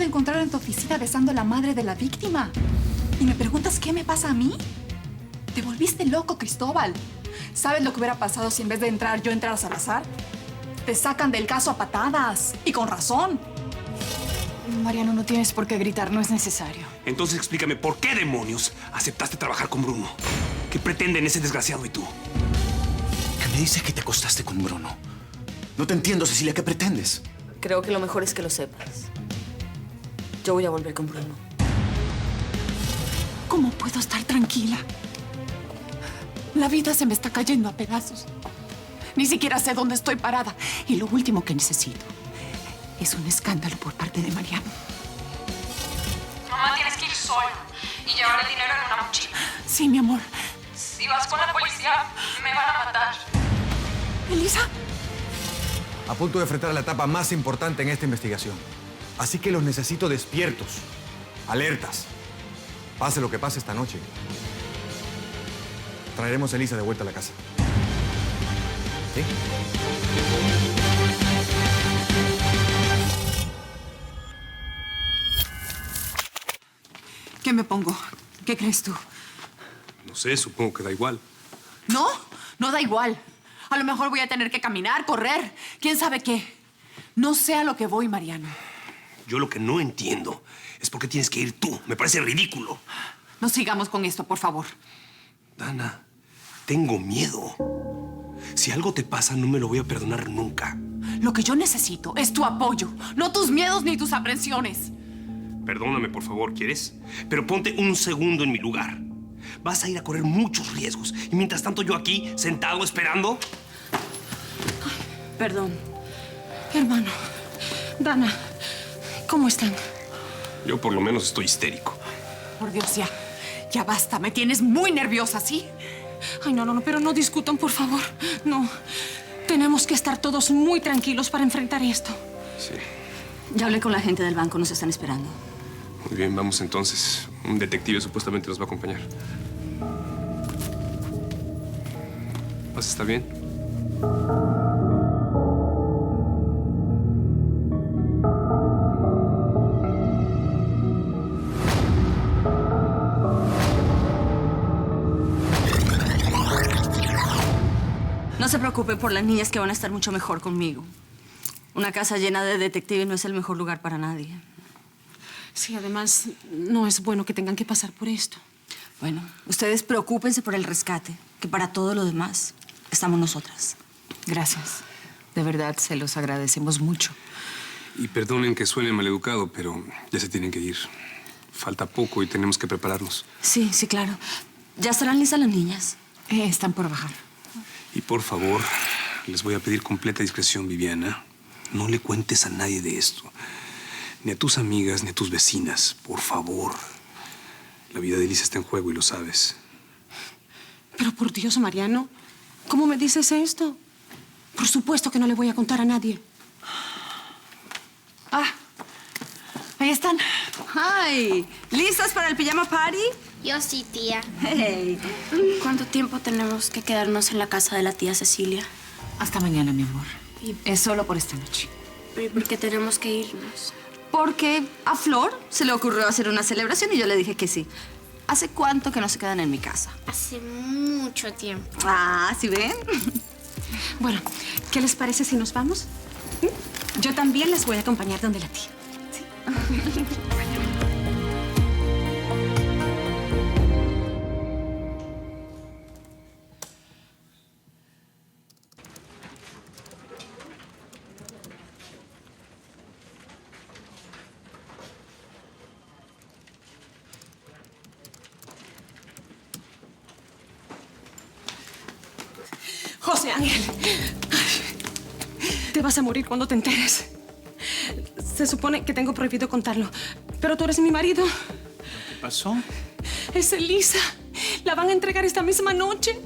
de encontrar en tu oficina besando a la madre de la víctima. ¿Y me preguntas qué me pasa a mí? Te volviste loco, Cristóbal. ¿Sabes lo que hubiera pasado si en vez de entrar yo entrara a Salazar? Te sacan del caso a patadas. Y con razón. Mariano, no tienes por qué gritar, no es necesario. Entonces explícame por qué demonios aceptaste trabajar con Bruno. ¿Qué pretenden ese desgraciado y tú? ¿Qué me dices que te acostaste con Bruno? No te entiendo, Cecilia, ¿qué pretendes? Creo que lo mejor es que lo sepas. Yo voy a volver con Bruno. ¿Cómo puedo estar tranquila? La vida se me está cayendo a pedazos. Ni siquiera sé dónde estoy parada. Y lo último que necesito es un escándalo por parte de Mariano. Mamá, tienes que ir sola y llevar el dinero en una mochila. Sí, mi amor. Si vas con la policía, me van a matar. ¿Elisa? A punto de enfrentar la etapa más importante en esta investigación. Así que los necesito despiertos, alertas. Pase lo que pase esta noche. Traeremos a Elisa de vuelta a la casa. ¿Sí? ¿Qué me pongo? ¿Qué crees tú? No sé, supongo que da igual. No, no da igual. A lo mejor voy a tener que caminar, correr, quién sabe qué. No sé a lo que voy, Mariano. Yo lo que no entiendo es por qué tienes que ir tú. Me parece ridículo. No sigamos con esto, por favor. Dana, tengo miedo. Si algo te pasa, no me lo voy a perdonar nunca. Lo que yo necesito es tu apoyo, no tus miedos ni tus aprensiones. Perdóname, por favor, ¿quieres? Pero ponte un segundo en mi lugar. Vas a ir a correr muchos riesgos. Y mientras tanto yo aquí, sentado, esperando. Perdón. Hermano, Dana, ¿cómo están? Yo por lo menos estoy histérico. Por Dios, ya basta. Me tienes muy nerviosa, ¿sí? Ay, no, pero no discutan, por favor. No. Tenemos que estar todos muy tranquilos para enfrentar esto. Sí. Ya hablé con la gente del banco, nos están esperando. Muy bien, vamos entonces. Un detective supuestamente nos va a acompañar. ¿Vas a estar bien? No se preocupe por las niñas que van a estar mucho mejor conmigo. Una casa llena de detectives no es el mejor lugar para nadie. Sí, además, no es bueno que tengan que pasar por esto. Bueno, ustedes preocúpense por el rescate, que para todo lo demás estamos nosotras. Gracias. De verdad, se los agradecemos mucho. Y perdonen que suene maleducado, pero ya se tienen que ir. Falta poco y tenemos que prepararnos. Sí, claro. ¿Ya estarán listas las niñas? Están por bajar. Y por favor, les voy a pedir completa discreción, Viviana. No le cuentes a nadie de esto. Ni a tus amigas, ni a tus vecinas. Por favor. La vida de Elisa está en juego y lo sabes. Pero por Dios, Mariano, ¿cómo me dices esto? Por supuesto que no le voy a contar a nadie. Ahí están. ¡Ay! ¿Listas para el pijama party? Yo sí, tía. Hey. ¿Cuánto tiempo tenemos que quedarnos en la casa de la tía Cecilia? Hasta mañana, mi amor. Es solo por esta noche. ¿Y por qué tenemos que irnos? Porque a Flor se le ocurrió hacer una celebración y yo le dije que sí. ¿Hace cuánto que no se quedan en mi casa? Hace mucho tiempo. Ah, ¿sí ven? Bueno, ¿qué les parece si nos vamos? Yo también les voy a acompañar donde la tía. ¿Sí? José Ángel, te vas a morir cuando te enteres. Se supone que tengo prohibido contarlo, pero tú eres mi marido. ¿Qué pasó? Es Elisa. La van a entregar esta misma noche.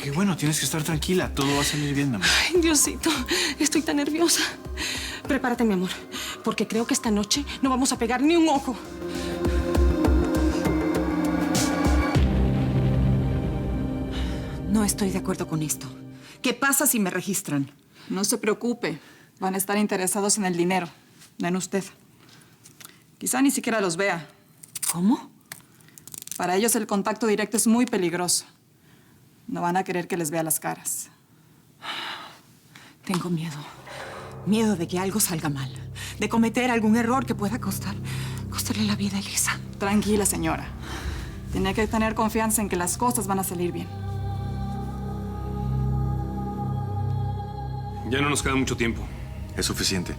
Qué bueno, tienes que estar tranquila. Todo va a salir bien, mamá. Ay, Diosito, estoy tan nerviosa. Prepárate, mi amor, porque creo que esta noche no vamos a pegar ni un ojo. No estoy de acuerdo con esto. ¿Qué pasa si me registran? No se preocupe. Van a estar interesados en el dinero, no en usted. Quizá ni siquiera los vea. ¿Cómo? Para ellos el contacto directo es muy peligroso. No van a querer que les vea las caras. Tengo miedo. Miedo de que algo salga mal. De cometer algún error que pueda costarle la vida a Elisa. Tranquila, señora. Tiene que tener confianza en que las cosas van a salir bien. Ya no nos queda mucho tiempo. Es suficiente.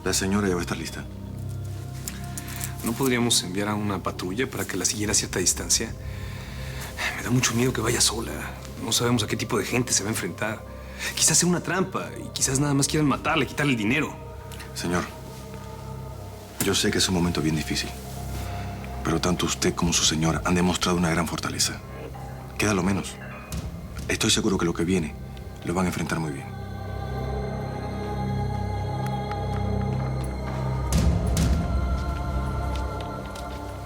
La señora ya va a estar lista. ¿No podríamos enviar a una patrulla para que la siguiera a cierta distancia? Me da mucho miedo que vaya sola. No sabemos a qué tipo de gente se va a enfrentar. Quizás sea una trampa y quizás nada más quieran matarle, quitarle el dinero. Señor, yo sé que es un momento bien difícil, pero tanto usted como su señora han demostrado una gran fortaleza. Queda lo menos. Estoy seguro que lo que viene lo van a enfrentar muy bien.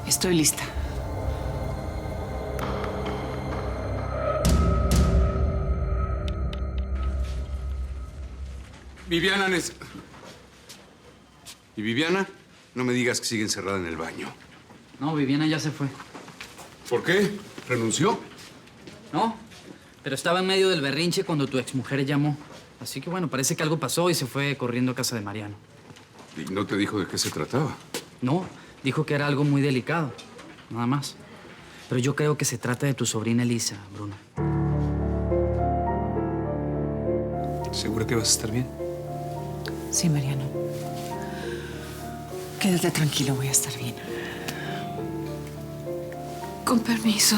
Estoy lista. Viviana ¿Y Viviana? No me digas que sigue encerrada en el baño. No, Viviana ya se fue. ¿Por qué? ¿Renunció? No, pero estaba en medio del berrinche cuando tu exmujer llamó. Así que bueno, parece que algo pasó y se fue corriendo a casa de Mariano. ¿Y no te dijo de qué se trataba? No, dijo que era algo muy delicado. Nada más. Pero yo creo que se trata de tu sobrina Elisa, Bruno. ¿Segura que vas a estar bien? Sí, Mariano. Quédate tranquilo, voy a estar bien. Con permiso.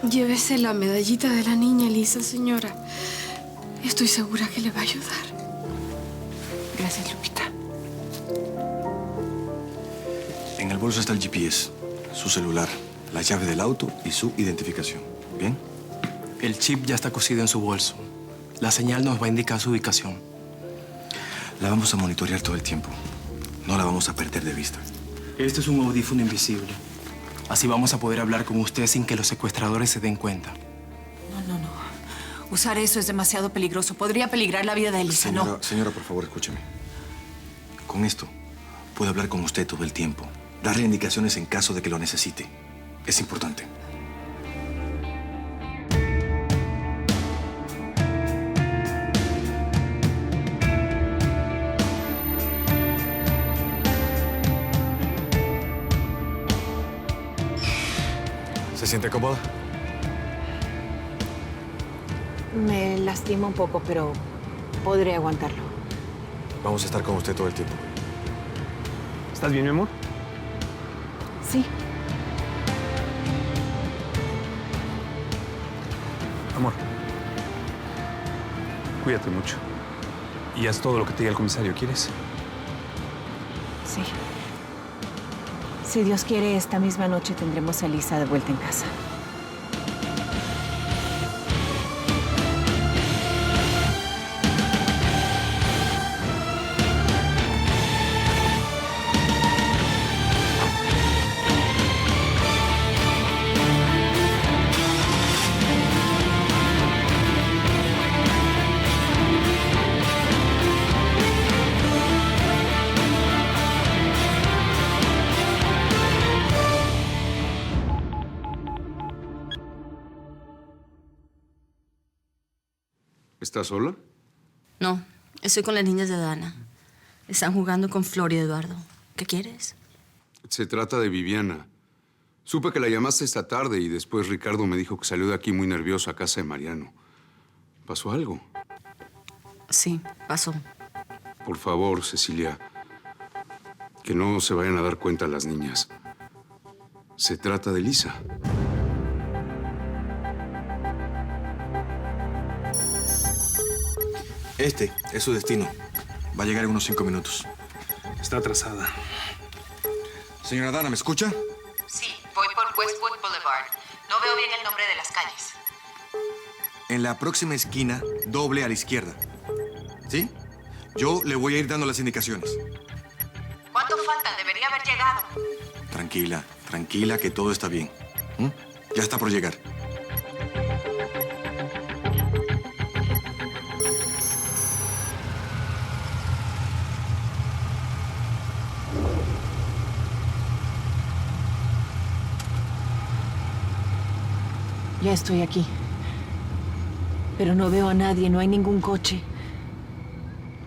Llévese la medallita de la niña Elisa, señora. Estoy segura que le va a ayudar. Gracias, Lupita. En el bolso está el GPS, su celular, la llave del auto y su identificación. ¿Bien? El chip ya está cosido en su bolso. La señal nos va a indicar su ubicación. La vamos a monitorear todo el tiempo. No la vamos a perder de vista. Este es un audífono invisible. Así vamos a poder hablar con usted sin que los secuestradores se den cuenta. No. Usar eso es demasiado peligroso. Podría peligrar la vida de Elisa, ¿no? Señora, por favor, escúcheme. Con esto, puedo hablar con usted todo el tiempo. Darle indicaciones en caso de que lo necesite. Es importante. ¿Se siente cómoda? Me lastima un poco, pero podré aguantarlo. Vamos a estar con usted todo el tiempo. ¿Estás bien, mi amor? Sí. Amor, cuídate mucho. Y haz todo lo que te diga el comisario, ¿quieres? Sí. Si Dios quiere, esta misma noche tendremos a Elisa de vuelta en casa. ¿Estás sola? No, estoy con las niñas de Dana. Están jugando con Flor y Eduardo. ¿Qué quieres? Se trata de Viviana. Supe que la llamaste esta tarde y después Ricardo me dijo que salió de aquí muy nervioso a casa de Mariano. ¿Pasó algo? Sí, pasó. Por favor, Cecilia, que no se vayan a dar cuenta las niñas. Se trata de Elisa. Este es su destino. Va a llegar en unos 5 minutos. Está atrasada. Señora Dana, ¿me escucha? Sí, voy por Westwood Boulevard. No veo bien el nombre de las calles. En la próxima esquina, doble a la izquierda. ¿Sí? Yo le voy a ir dando las indicaciones. ¿Cuánto falta? Debería haber llegado. Tranquila, tranquila, que todo está bien. ¿Mm? Ya está por llegar. Ya estoy aquí. Pero no veo a nadie, no hay ningún coche.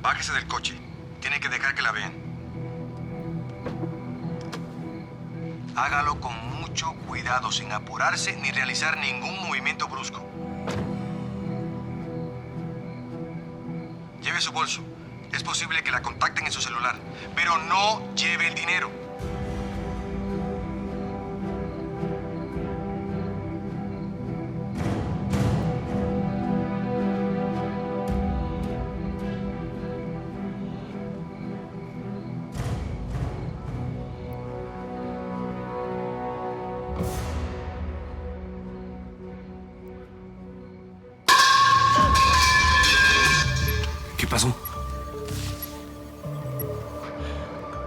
Bájese del coche. Tiene que dejar que la vean. Hágalo con mucho cuidado, sin apurarse ni realizar ningún movimiento brusco. Lleve su bolso. Es posible que la contacten en su celular, pero no lleve el dinero. ¿Qué pasó?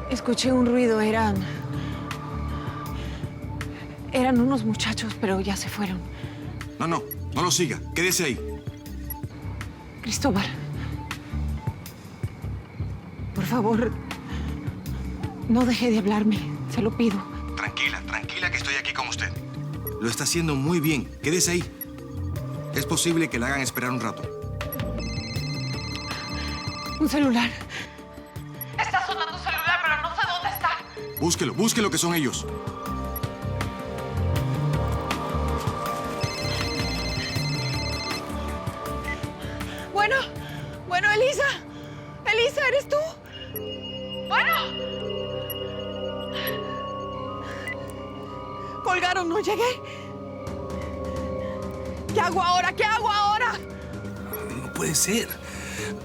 Escuché un ruido, eran unos muchachos, pero ya se fueron. No lo siga. Quédese ahí. Cristóbal, por favor, no deje de hablarme, se lo pido. Tranquila que estoy aquí con usted. Lo está haciendo muy bien. Quédese ahí. Es posible que la hagan esperar un rato. Un celular. Está sonando un celular, pero no sé dónde está. Búsquelo que son ellos. Bueno, Elisa. Elisa, ¿eres tú? Bueno. Colgaron, no llegué. ¿Qué hago ahora? No puede ser.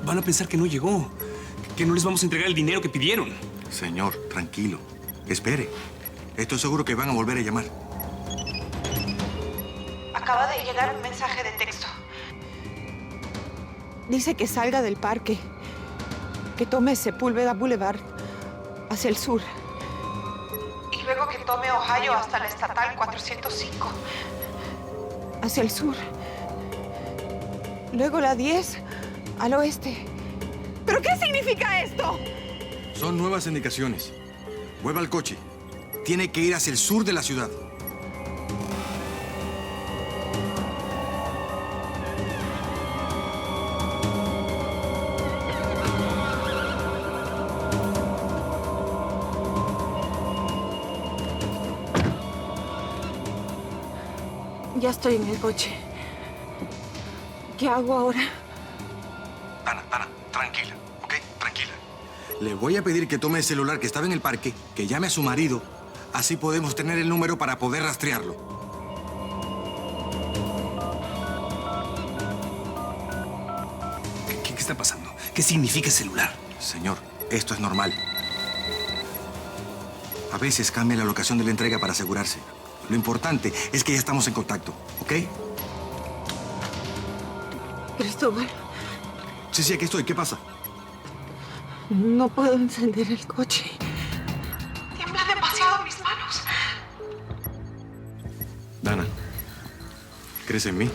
Van a pensar que no llegó, que no les vamos a entregar el dinero que pidieron. Señor, tranquilo. Espere. Estoy seguro que van a volver a llamar. Acaba de llegar un mensaje de texto. Dice que salga del parque, que tome Sepúlveda Boulevard hacia el sur. Y luego que tome Ohio hasta la estatal 405. Hacia el sur. Luego la 10 al oeste. ¿Pero qué significa esto? Son nuevas indicaciones. Vuelva al coche. Tiene que ir hacia el sur de la ciudad. Ya estoy en el coche. ¿Qué hago ahora? Ana, tranquila, ¿ok? Tranquila. Le voy a pedir que tome el celular que estaba en el parque, que llame a su marido. Así podemos tener el número para poder rastrearlo. ¿Qué está pasando? ¿Qué significa celular? Señor, esto es normal. A veces cambia la locación de la entrega para asegurarse. Lo importante es que ya estamos en contacto, ¿ok? Cristóbal. Sí, aquí estoy. ¿Qué pasa? No puedo encender el coche. Tiemblan demasiado mis manos. Dana, ¿crees en mí?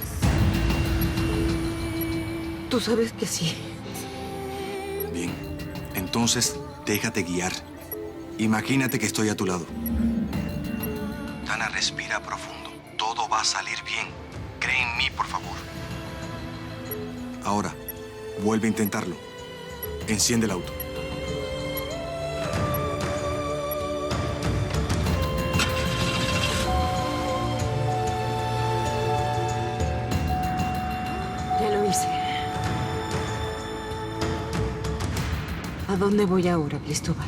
Tú sabes que sí. Bien. Entonces, déjate guiar. Imagínate que estoy a tu lado. Dana, respira profundo. Todo va a salir bien. Cree en mí, por favor. Ahora, vuelve a intentarlo. Enciende el auto. Ya lo hice. ¿A dónde voy ahora, Cristóbal?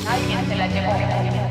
Alguien se la llevó.